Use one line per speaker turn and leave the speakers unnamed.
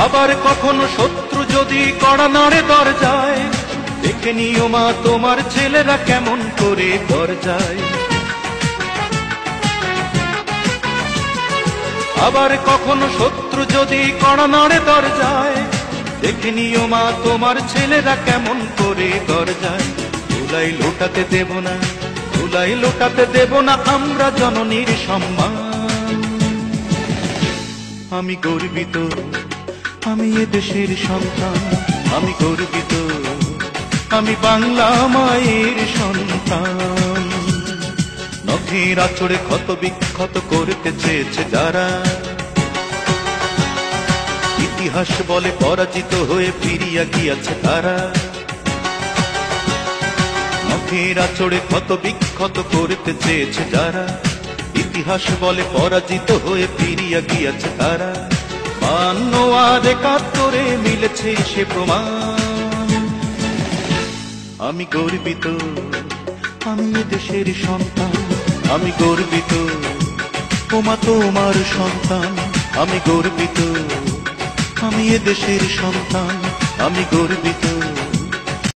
আবার কখনো শত্রু যদি কড়া নাড়ে দরজায়, দেখে নিও মা তোমার ছেলেরা কেমন করে দরজায়। আবার কখনো শত্রু যদি কড়া নাড়ে দরজায়, দেখে নিও মা তোমার ছেলেরা কেমন করে দরজায়। ধুলাই লোটাতে দেব না, ধুলাই লোটাতে দেব না আমরা জননীর সম্মান। আমি গর্বিত, আমি এ দেশের সন্তান, আমি গর্বিত, আমি বাংলা মায়ের সন্তান। নখের আঁচড়ে ক্ষত বিক্ষত করতে চেয়েছে যারা, ইতিহাস বলে পরাজিত হয়ে ফিরিয়া গিয়াছে তারা। নখের আঁচড়ে ক্ষত বিক্ষত করতে চেয়েছে যারা, ইতিহাস বলে পরাজিত হয়ে ফিরিয়া গিয়াছে তারা। 52 আর 71 মিলেছে সে প্রমাণ। আমি গর্বিত, আমি এ দেশের সন্তান, আমি গর্বিত, ওমা তোমার সন্তান। আমি গর্বিত, আমি এ দেশের সন্তান, আমি গর্বিত।